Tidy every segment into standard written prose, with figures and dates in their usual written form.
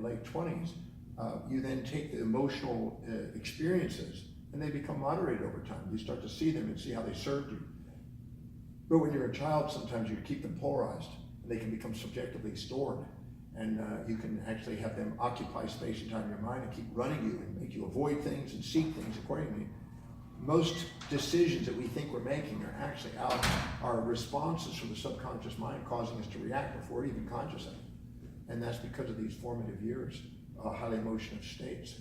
the late 20s, you then take the emotional experiences and they become moderated over time. You start to see them and see how they served you. But when you're a child, sometimes you keep them polarized and they can become subjectively stored. And you can actually have them occupy space and time in your mind and keep running you and make you avoid things and seek things accordingly. Most decisions that we think we're making are actually our responses from the subconscious mind causing us to react before we're even conscious of it. And that's because of these formative years, highly emotional states.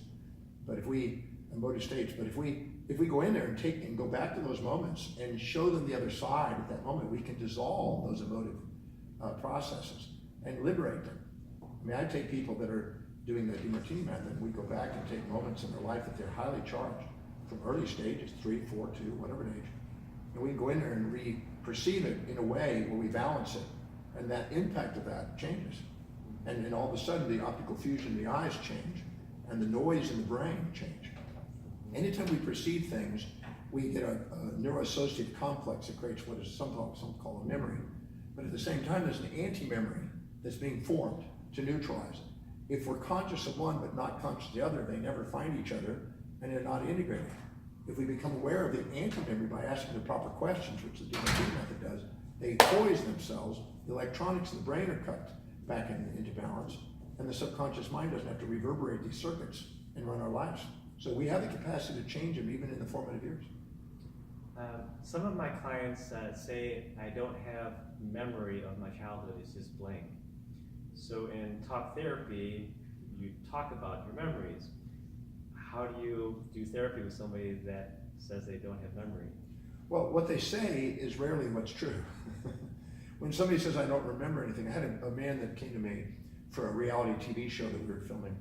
But if we go in there and take and go back to those moments and show them the other side at that moment, we can dissolve those emotive processes and liberate them. I mean, I take people that are doing the Demartini method, and we go back and take moments in their life that they're highly charged from early stages, 3, 4, 2, whatever age. And we can go in there and perceive it in a way where we balance it. And that impact of that changes. And then all of a sudden the optical fusion in the eyes change and the noise in the brain change. Anytime we perceive things, we get a neuroassociative complex that creates what is some call a memory. But at the same time, there's an anti-memory that's being formed to neutralize it. If we're conscious of one but not conscious of the other, they never find each other and they're not integrated. If we become aware of the anti-memory by asking the proper questions, which the Demartini method does, they poise themselves, the electronics in the brain are cut back into balance, and the subconscious mind doesn't have to reverberate these circuits and run our lives. So we have the capacity to change them even in the formative years. Some of my clients say I don't have memory of my childhood, it's just blank. So in talk therapy, you talk about your memories. How do you do therapy with somebody that says they don't have memory? Well, what they say is rarely what's true. When somebody says, I don't remember anything, I had a man that came to me for a reality TV show that we were filming,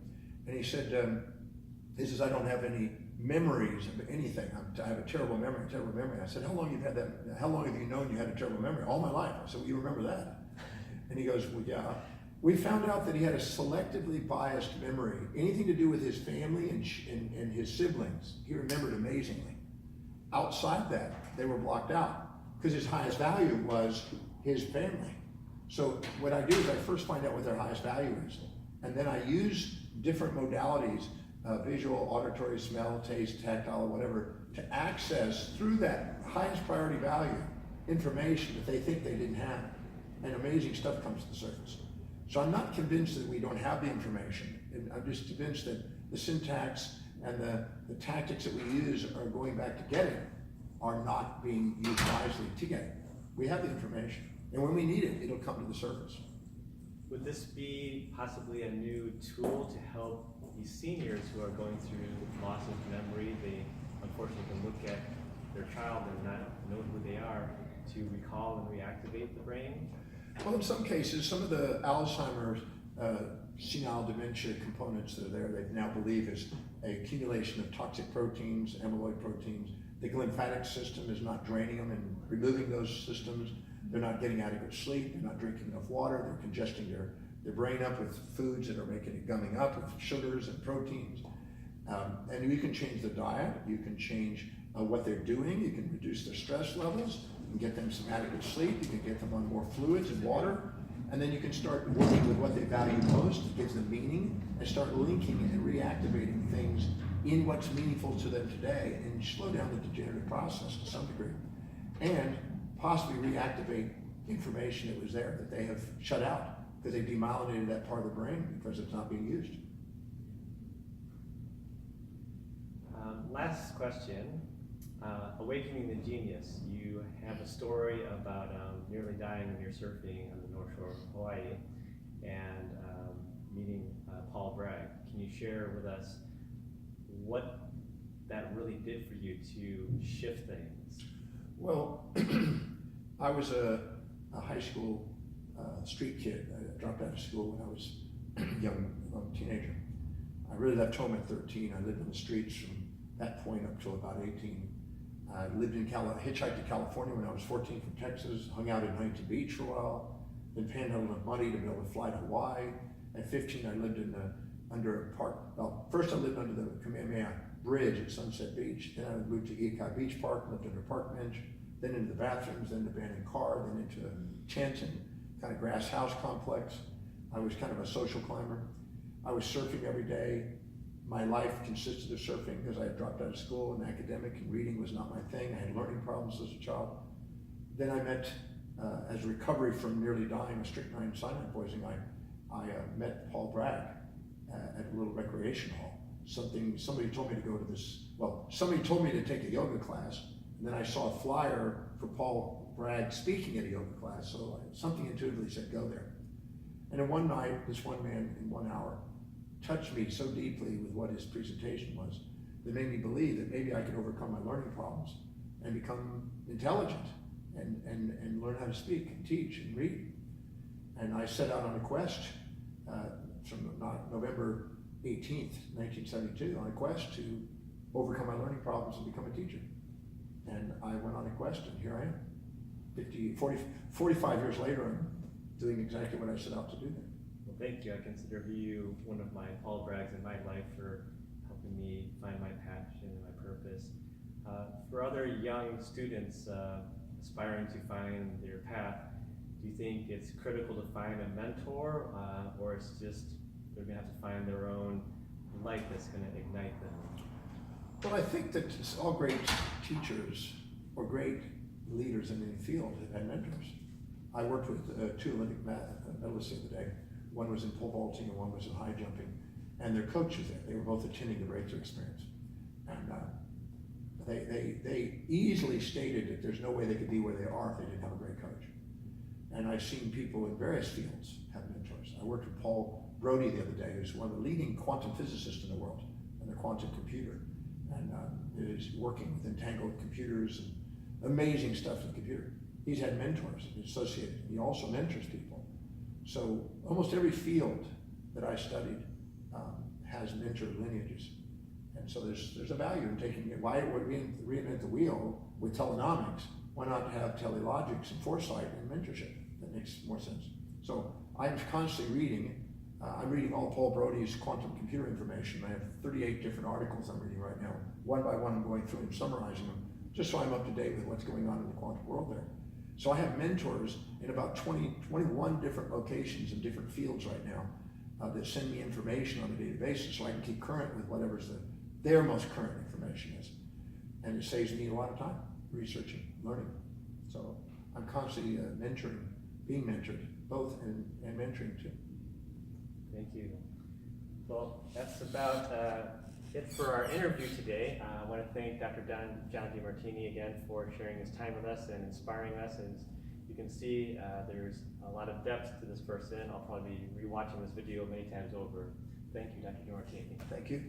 and he said, I don't have any memories of anything. I have a terrible memory, I said, how long have you known you had a terrible memory? All my life. I said, well, you remember that? And he goes, well, yeah. We found out that he had a selectively biased memory. Anything to do with his family and his siblings, he remembered amazingly. Outside that, they were blocked out because his highest value was his family. So what I do is I first find out what their highest value is. And then I use different modalities, visual, auditory, smell, taste, tactile, whatever, to access through that highest priority value information that they think they didn't have. And amazing stuff comes to the surface. So I'm not convinced that we don't have the information. I'm just convinced that the syntax and the tactics that we use are going back to get it are not being used wisely to get it. We have the information. And when we need it, it'll come to the surface. Would this be possibly a new tool to help these seniors who are going through loss of memory? They unfortunately can look at their child and not know who they are, to recall and reactivate the brain? Well, in some cases, some of the Alzheimer's senile dementia components that are there, they now believe is a accumulation of toxic proteins, amyloid proteins. The lymphatic system is not draining them and removing those systems. They're not getting adequate sleep. They're not drinking enough water. They're congesting their brain up with foods that are making it gumming up with sugars and proteins. And you can change the diet. You can change what they're doing. You can reduce their stress levels. You can get them some adequate sleep. You can get them on more fluids and water. And then you can start working with what they value most. It gives them meaning, and start linking and reactivating things in what's meaningful to them today, and slow down the degenerative process to some degree. And possibly reactivate information that was there that they have shut out because they demyelinated that part of the brain because it's not being used. Last question. Awakening the Genius. You have a story about nearly dying when you're surfing on the North Shore of Hawaii and meeting Paul Bragg. Can you share with us what that really did for you to shift things? Well, I was a high school street kid. I dropped out of school when I was a teenager. I really left home at 13. I lived on the streets from that point up till about 18. I lived in hitchhiked to California when I was 14 from Texas, hung out in Huntington Beach for a while, then panhandled enough money to be able to fly to Hawaii. At 15, I lived under a park. Well, first I lived under the Kamehameha Bridge at Sunset Beach. Then I moved to Ikai Beach Park, lived under a park bench, then into the bathrooms, then the abandoned car, then into a tent and kind of grass house complex. I was kind of a social climber. I was surfing every day. My life consisted of surfing because I had dropped out of school and academic and reading was not my thing. I had learning problems as a child. Then I met, as recovery from nearly dying of strychnine cyanide poisoning, I met Paul Bragg at a little recreation hall. Somebody told me to go to this, somebody told me to take a yoga class, and then I saw a flyer for Paul Bragg speaking at a yoga class, so something intuitively said, go there. And then one night, this one man in 1 hour touched me so deeply with what his presentation was that made me believe that maybe I could overcome my learning problems and become intelligent and learn how to speak and teach and read. And I set out on a quest from November 18th, 1972, on a quest to overcome my learning problems and become a teacher. And I went on a quest, and here I am. 45 years later, I'm doing exactly what I set out to do then. Well, thank you. I consider you one of my Paul Braggs in my life for helping me find my passion and my purpose. For other young students aspiring to find their path, do you think it's critical to find a mentor, or it's just they're going to have to find their own light that's going to ignite them? Well, I think that all great teachers or great leaders in any field have had mentors. I worked with two Olympic medalists the other day. One was in pole vaulting and one was in high jumping, and their coaches there, they were both attending the breakthrough experience. And they easily stated that there's no way they could be where they are if they didn't have a great coach. And I've seen people in various fields have mentors. I worked with Paul Brody the other day, who's one of the leading quantum physicists in the world, and the quantum computer, and is working with entangled computers and amazing stuff in the computer. He's had mentors associated. He also mentors people. So almost every field that I studied has mentor lineages. And so there's a value in taking it. Why would we reinvent the wheel with telenomics? Why not have telelogics and foresight and mentorship? That makes more sense. So I'm constantly reading. I'm reading all Paul Brody's quantum computer information. I have 38 different articles I'm reading right now. One by one, I'm going through and summarizing them, just so I'm up to date with what's going on in the quantum world there. So I have mentors in about 21 different locations in different fields right now that send me information on a daily basis so I can keep current with whatever's their most current information is. And it saves me a lot of time researching, learning. So I'm constantly mentoring, being mentored, both and mentoring too. Thank you. Well, that's about it for our interview today. I want to thank Dr. John Demartini again for sharing his time with us and inspiring us. As you can see, there's a lot of depth to this person. I'll probably be rewatching this video many times over. Thank you, Dr. Demartini. Thank you.